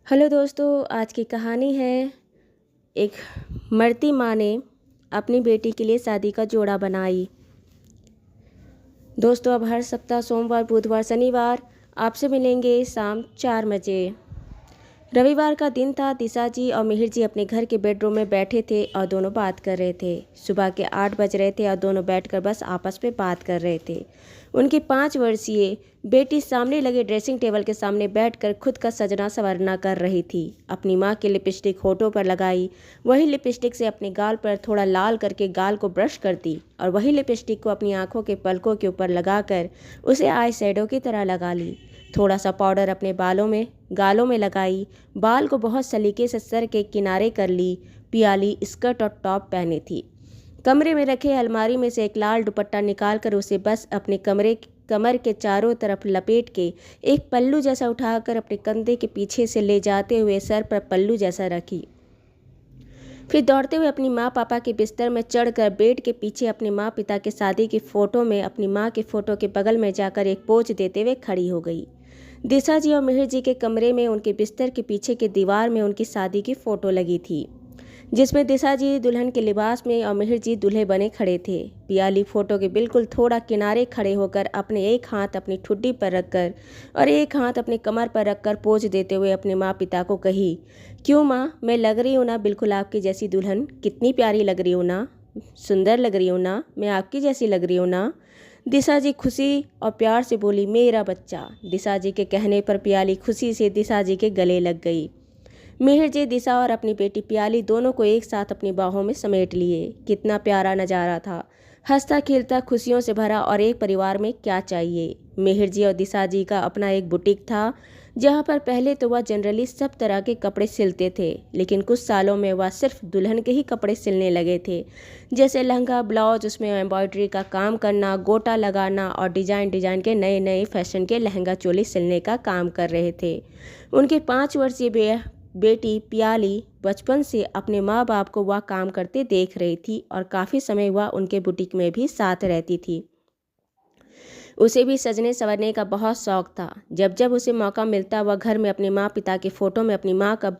Hello दोस्तों, आज की कहानी है एक मरती माँ ने अपनी बेटी के लिए शादी का जोड़ा बनाई। दोस्तों, अब हर सप्ताह सोमवार, बुधवार, शनिवार आपसे मिलेंगे शाम 4 बजे। रविवार का दिन था। दिशा जी और मिहिर जी अपने घर के बेडरूम में बैठे थे और दोनों बात कर रहे थे। सुबह के 8 बज रहे थे और दोनों बैठकर बस आपस में बात कर रहे थे। उनकी 5 वर्षीय बेटी सामने लगे ड्रेसिंग टेबल के सामने बैठकर खुद का सजना संवरना कर रही थी। अपनी माँ की लिपस्टिक होठों पर लगाई, वही लिपस्टिक से अपने गाल पर थोड़ा लाल करके गाल को ब्रश करती और वही लिपस्टिक को अपनी आंखों के पलकों के ऊपर लगाकर उसे आई शैडो की तरह लगा ली। थोड़ा सा पाउडर अपने गालों में लगाई, बाल को बहुत सलीके से सर के किनारे कर ली। पियाली स्कर्ट और टॉप पहनी थी। कमरे में रखे अलमारी में से एक लाल दुपट्टा निकालकर उसे बस अपने कमर के चारों तरफ लपेट के एक पल्लू जैसा उठाकर अपने कंधे के पीछे से ले जाते हुए सर पर पल्लू जैसा रखी। फिर दौड़ते हुए अपनी माँ पापा के बिस्तर में चढ़कर बेड के पीछे अपने माँ पिता के शादी की फ़ोटो में अपनी माँ के फ़ोटो के बगल में जाकर एक पोज देते हुए खड़ी हो गई। दिशा जी और मिहिर जी के कमरे में उनके बिस्तर के पीछे की दीवार में उनकी शादी की फ़ोटो लगी थी, जिसमें दिशा जी दुल्हन के लिबास में और मिहिर जी दूल्हे बने खड़े थे। पियाली फ़ोटो के बिल्कुल थोड़ा किनारे खड़े होकर अपने एक हाथ अपनी ठुड्डी पर रखकर और एक हाथ अपने कमर पर रखकर पोज देते हुए अपने माँ पिता को कही, क्यों माँ, मैं लग रही हूँ ना बिल्कुल आपकी जैसी दुल्हन? कितनी प्यारी लग रही हूँ ना, सुंदर लग रही हूँ ना, मैं आपकी जैसी लग रही हूँ ना? दिशा जी खुशी और प्यार से बोली, मेरा बच्चा। दिशा जी के कहने पर पियाली खुशी से दिशा जी के गले लग गई। मिहिर जी दिशा और अपनी बेटी पियाली दोनों को एक साथ अपनी बाहों में समेट लिए। कितना प्यारा नज़ारा था, हंसता खेलता खुशियों से भरा। और एक परिवार में क्या चाहिए। मिहिर जी और दिशा जी का अपना एक बुटीक था, जहाँ पर पहले तो वह जनरली सब तरह के कपड़े सिलते थे, लेकिन कुछ सालों में वह सिर्फ दुल्हन के ही कपड़े सिलने लगे थे, जैसे लहंगा, ब्लाउज, उसमें एम्ब्रॉयडरी का काम करना, गोटा लगाना और डिजाइन के नए नए फैशन के लहंगा चोली सिलने का काम कर रहे थे। उनके 5 वर्षीय बेटी पियाली बचपन से अपने माँ बाप को वह काम करते देख रही थी और काफ़ी समय वह उनके बुटीक में भी साथ रहती थी। उसे भी सजने संवरने का बहुत शौक था। जब जब उसे मौका मिलता वह घर में अपने माँ पिता के फ़ोटो में अपनी माँ का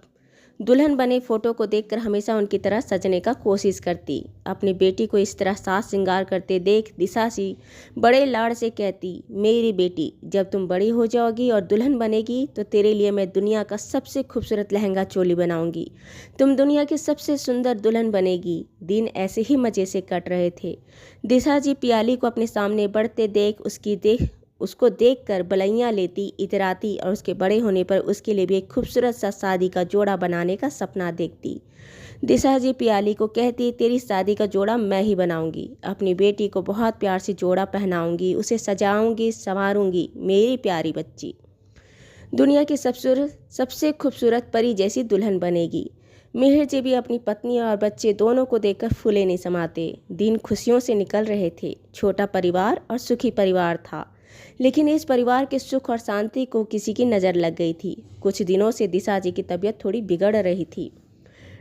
दुल्हन बने फ़ोटो को देखकर हमेशा उनकी तरह सजने का कोशिश करती। अपनी बेटी को इस तरह साज श्रृंगार करते देख दिशा सी बड़े लाड़ से कहती, मेरी बेटी, जब तुम बड़ी हो जाओगी और दुल्हन बनेगी तो तेरे लिए मैं दुनिया का सबसे खूबसूरत लहंगा चोली बनाऊंगी। तुम दुनिया की सबसे सुंदर दुल्हन बनेगी। दिन ऐसे ही मज़े से कट रहे थे। दिशा जी पियाली को अपने सामने बढ़ते देख उसको देखकर बलैया लेती, इतराती और उसके बड़े होने पर उसके लिए भी एक खूबसूरत सा शादी का जोड़ा बनाने का सपना देखती। दिशा जी पियाली को कहती, तेरी शादी का जोड़ा मैं ही बनाऊंगी। अपनी बेटी को बहुत प्यार से जोड़ा पहनाऊंगी, उसे सजाऊंगी, संवारूंगी। मेरी प्यारी बच्ची दुनिया की सबसे खूबसूरत परी जैसी दुल्हन बनेगी। मिहिर जी भी अपनी पत्नी और बच्चे दोनों को देखकर फूले नहीं समाते। दिन खुशियों से निकल रहे थे। छोटा परिवार और सुखी परिवार था, लेकिन इस परिवार के सुख और शांति को किसी की नज़र लग गई थी। कुछ दिनों से दिशा जी की तबीयत थोड़ी बिगड़ रही थी।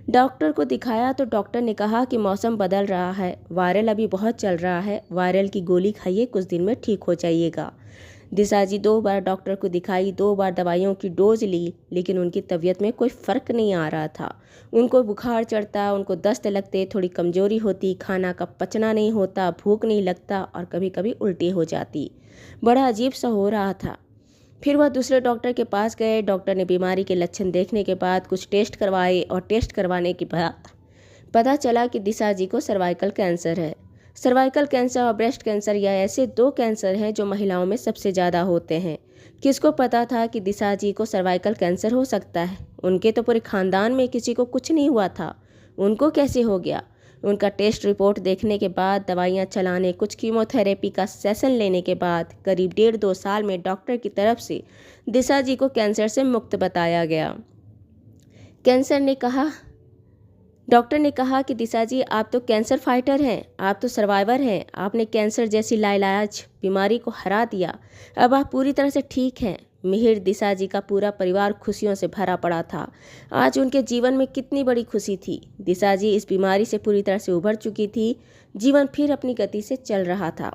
डॉक्टर को दिखाया तो डॉक्टर ने कहा कि मौसम बदल रहा है, वायरल अभी बहुत चल रहा है, वायरल की गोली खाइए, कुछ दिन में ठीक हो जाइएगा। दिशा जी 2 बार डॉक्टर को दिखाई, 2 बार दवाइयों की डोज ली, लेकिन उनकी तबीयत में कोई फ़र्क नहीं आ रहा था। उनको बुखार चढ़ता, उनको दस्त लगते, थोड़ी कमजोरी होती, खाना का पचना नहीं होता, भूख नहीं लगता और कभी कभी उल्टी हो जाती। बड़ा अजीब सा हो रहा था। फिर वह दूसरे डॉक्टर के पास गए। डॉक्टर ने बीमारी के लक्षण देखने के बाद कुछ टेस्ट करवाए और टेस्ट करवाने के बाद पता चला कि दिशा जी को सर्वाइकल कैंसर है। सर्वाइकल कैंसर और ब्रेस्ट कैंसर या ऐसे 2 कैंसर हैं जो महिलाओं में सबसे ज़्यादा होते हैं। किसको पता था कि दिशा जी को सर्वाइकल कैंसर हो सकता है? उनके तो पूरे खानदान में किसी को कुछ नहीं हुआ था, उनको कैसे हो गया? उनका टेस्ट रिपोर्ट देखने के बाद, दवाइयाँ चलाने, कुछ कीमोथेरेपी का सेशन लेने के बाद करीब 1.5-2 साल में डॉक्टर की तरफ से दिशा जी को कैंसर से मुक्त बताया गया। डॉक्टर ने कहा कि दिशा जी, आप तो कैंसर फाइटर हैं, आप तो सर्वाइवर हैं, आपने कैंसर जैसी लाइलाज बीमारी को हरा दिया, अब आप पूरी तरह से ठीक हैं। मिहिर, दिशा जी का पूरा परिवार खुशियों से भरा पड़ा था। आज उनके जीवन में कितनी बड़ी खुशी थी। दिशा जी इस बीमारी से पूरी तरह से उभर चुकी थी, जीवन फिर अपनी गति से चल रहा था।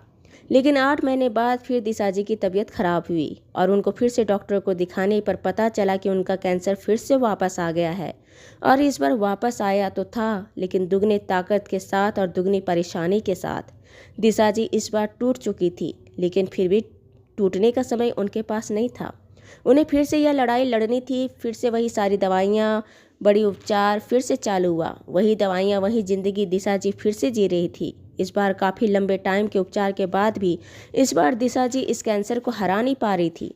लेकिन 8 महीने बाद फिर दिशा जी की तबीयत खराब हुई और उनको फिर से डॉक्टर को दिखाने पर पता चला कि उनका कैंसर फिर से वापस आ गया है। और इस बार वापस आया तो था, लेकिन दुगनी ताकत के साथ और दुगनी परेशानी के साथ। दिशा जी इस बार टूट चुकी थी, लेकिन फिर भी टूटने का समय उनके पास नहीं था। उन्हें फिर से यह लड़ाई लड़नी थी। फिर से वही सारी दवाइयाँ, बड़ी उपचार फिर से चालू हुआ। वही दवाइयाँ, वही जिंदगी दिशा जी फिर से जी रही थी। इस बार काफ़ी लंबे टाइम के उपचार के बाद भी इस बार दिशा जी इस कैंसर को हरा नहीं पा रही थी।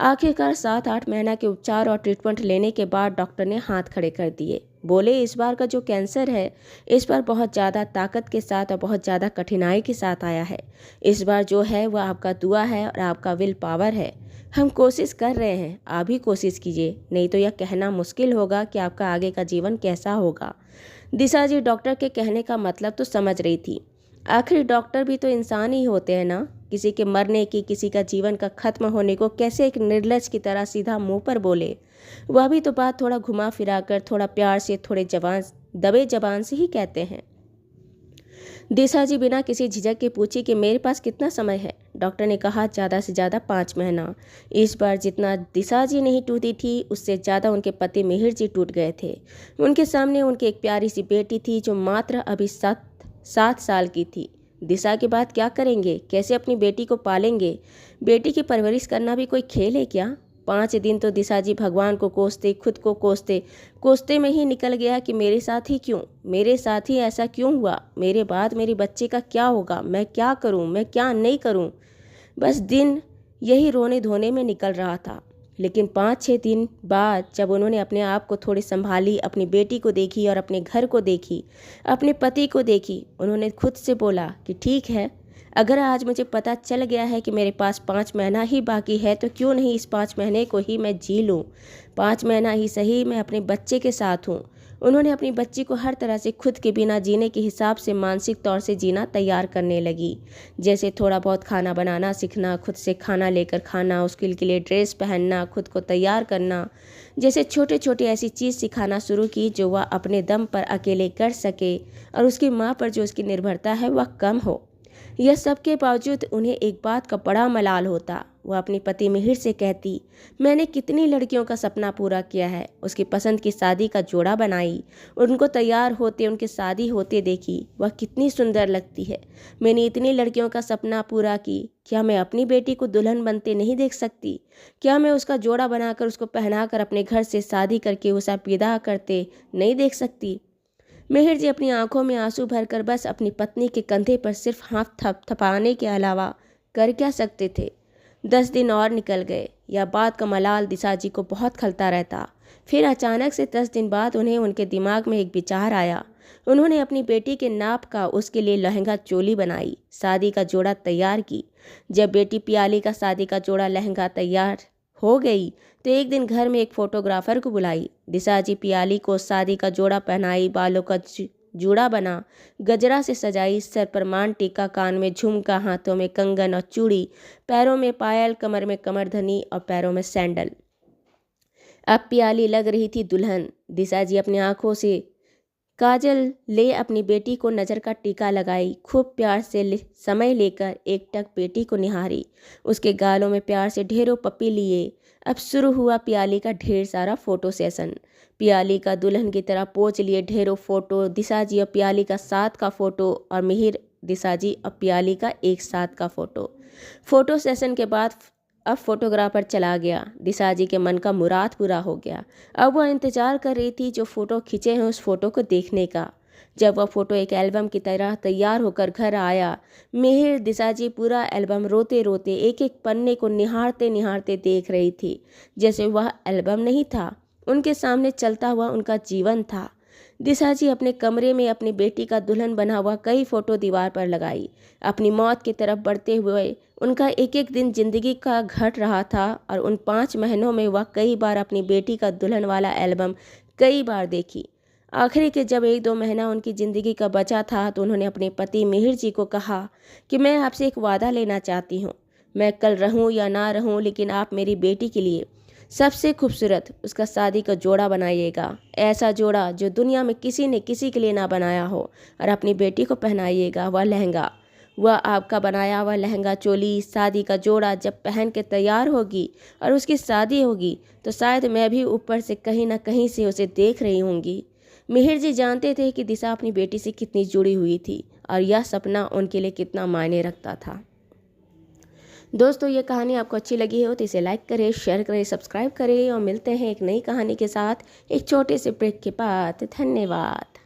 आखिरकार 7-8 महीना के उपचार और ट्रीटमेंट लेने के बाद डॉक्टर ने हाथ खड़े कर दिए। बोले इस बार का जो कैंसर है, इस बार बहुत ज़्यादा ताकत के साथ और बहुत ज़्यादा कठिनाई के साथ आया है। इस बार जो है वह आपका दुआ है और आपका विल पावर है। हम कोशिश कर रहे हैं, आप भी कोशिश कीजिए, नहीं तो यह कहना मुश्किल होगा कि आपका आगे का जीवन कैसा होगा। दिशा जी डॉक्टर के कहने का मतलब तो समझ रही थी। आखिर डॉक्टर भी तो इंसान ही होते हैं ना। किसी के मरने की, किसी का जीवन का खत्म होने को कैसे एक निर्लज की तरह सीधा मुंह पर बोले। वह भी तो बात थोड़ा घुमा फिरा कर, थोड़ा प्यार से, थोड़े दबे जबान से ही कहते हैं। दिशा जी बिना किसी झिझक के पूछी कि मेरे पास कितना समय है। डॉक्टर ने कहा ज़्यादा से ज़्यादा 5 महीना। इस बार जितना दिशा जी नहीं टूटी थी, उससे ज़्यादा उनके पति मिहिर जी टूट गए थे। उनके सामने उनकी एक प्यारी सी बेटी थी जो मात्र अभी 7 साल की थी। दिशा के बाद क्या करेंगे, कैसे अपनी बेटी को पालेंगे। बेटी की परवरिश करना भी कोई खेल है क्या। 5 दिन तो दिशा जी भगवान को कोसते, खुद को कोसते में ही निकल गया कि मेरे साथ ही क्यों, मेरे साथ ही ऐसा क्यों हुआ, मेरे बाद मेरे बच्चे का क्या होगा, मैं क्या करूं, मैं क्या नहीं करूं। बस दिन यही रोने धोने में निकल रहा था। लेकिन 5-6 दिन बाद जब उन्होंने अपने आप को थोड़ी संभाली, अपनी बेटी को देखी और अपने घर को देखी, अपने पति को देखी, उन्होंने खुद से बोला कि ठीक है, अगर आज मुझे पता चल गया है कि मेरे पास 5 महीना ही बाकी है तो क्यों नहीं इस 5 महीने को ही मैं जी लूँ। 5 महीना ही सही मैं अपने बच्चे के साथ हूँ। उन्होंने अपनी बच्ची को हर तरह से खुद के बिना जीने के हिसाब से मानसिक तौर से जीना तैयार करने लगी। जैसे थोड़ा बहुत खाना बनाना सीखना, खुद से खाना लेकर खाना, उसके लिए ड्रेस पहनना, खुद को तैयार करना, जैसे छोटे छोटे ऐसी चीज़ सिखाना शुरू की जो वह अपने दम पर अकेले कर सके और उसकी माँ पर जो उसकी निर्भरता है वह कम हो। यह सब के बावजूद उन्हें एक बात का बड़ा मलाल होता। वह अपने पति मिहिर से कहती, मैंने कितनी लड़कियों का सपना पूरा किया है, उसकी पसंद की शादी का जोड़ा बनाई, उनको तैयार होते, उनकी शादी होते देखी, वह कितनी सुंदर लगती है। मैंने इतनी लड़कियों का सपना पूरा की, क्या मैं अपनी बेटी को दुल्हन बनते नहीं देख सकती। क्या मैं उसका जोड़ा बनाकर, उसको पहनाकर अपने घर से शादी करके उसे विदा करते नहीं देख सकती। मिहिर जी अपनी आंखों में आंसू भरकर बस अपनी पत्नी के कंधे पर सिर्फ हाथ थपथपाने के अलावा कर क्या सकते थे। 10 दिन और निकल गए। यह बात का मलाल दिशा जी को बहुत खलता रहता। फिर अचानक से 10 दिन बाद उन्हें उनके दिमाग में एक विचार आया। उन्होंने अपनी बेटी के नाप का उसके लिए लहंगा चोली बनाई, शादी का जोड़ा तैयार की। जब बेटी पियाली का शादी का जोड़ा लहंगा तैयार हो गई तो एक दिन घर में एक फोटोग्राफर को बुलाई। दिशा जी पियाली को शादी का जोड़ा पहनाई, बालों का जूड़ा बना, गजरा से सजाई, सर पर मान टीका, कान में झुमका, हाथों में कंगन और चूड़ी, पैरों में पायल, कमर में कमरधनी और पैरों में सैंडल। अब पियाली लग रही थी दुल्हन। दिशा जी अपनी आंखों से काजल ले अपनी बेटी को नज़र का टीका लगाई, खूब प्यार से समय लेकर एकटक बेटी को निहारी, उसके गालों में प्यार से ढेरों पप्पी लिए। अब शुरू हुआ पियाली का ढेर सारा फोटो सेशन। पियाली का दुल्हन की तरह पोज लिए ढेरों फोटो, दिशा जी और पियाली का साथ का फोटो और मिहिर दिशा जी और पियाली का एक साथ का फोटो सेशन के बाद अब फोटोग्राफर चला गया। दिशा जी के मन का मुराद पूरा हो गया। अब वह इंतजार कर रही थी जो फोटो खींचे हैं उस फोटो को देखने का। जब वह फोटो एक एल्बम की तरह तैयार होकर घर आया, मिहिर दिशा जी पूरा एल्बम रोते रोते एक एक पन्ने को निहारते निहारते देख रही थी, जैसे वह एल्बम नहीं था, उनके सामने चलता हुआ उनका जीवन था। दिशा जी अपने कमरे में अपनी बेटी का दुल्हन बना हुआ कई फोटो दीवार पर लगाई। अपनी मौत की तरफ बढ़ते हुए उनका एक एक दिन जिंदगी का घट रहा था और उन 5 महीनों में वह कई बार अपनी बेटी का दुल्हन वाला एल्बम कई बार देखी। आखिरी के जब 1-2 महीना उनकी ज़िंदगी का बचा था तो उन्होंने अपने पति मिहिर जी को कहा कि मैं आपसे एक वादा लेना चाहती हूँ। मैं कल रहूँ या ना रहूँ, लेकिन आप मेरी बेटी के लिए सबसे खूबसूरत उसका शादी का जोड़ा बनाइएगा। ऐसा जोड़ा जो दुनिया में किसी ने किसी के लिए ना बनाया हो, और अपनी बेटी को पहनाइएगा वह लहंगा, वह आपका बनाया हुआ लहंगा चोली शादी का जोड़ा जब पहन के तैयार होगी और उसकी शादी होगी तो शायद मैं भी ऊपर से कहीं ना कहीं से उसे देख रही होंगी। मिहिर जी जानते थे कि दिशा अपनी बेटी से कितनी जुड़ी हुई थी और यह सपना उनके लिए कितना मायने रखता था। दोस्तों, ये कहानी आपको अच्छी लगी हो तो इसे लाइक करें, शेयर करें, सब्सक्राइब करें और मिलते हैं एक नई कहानी के साथ एक छोटे से ब्रेक के बाद। धन्यवाद।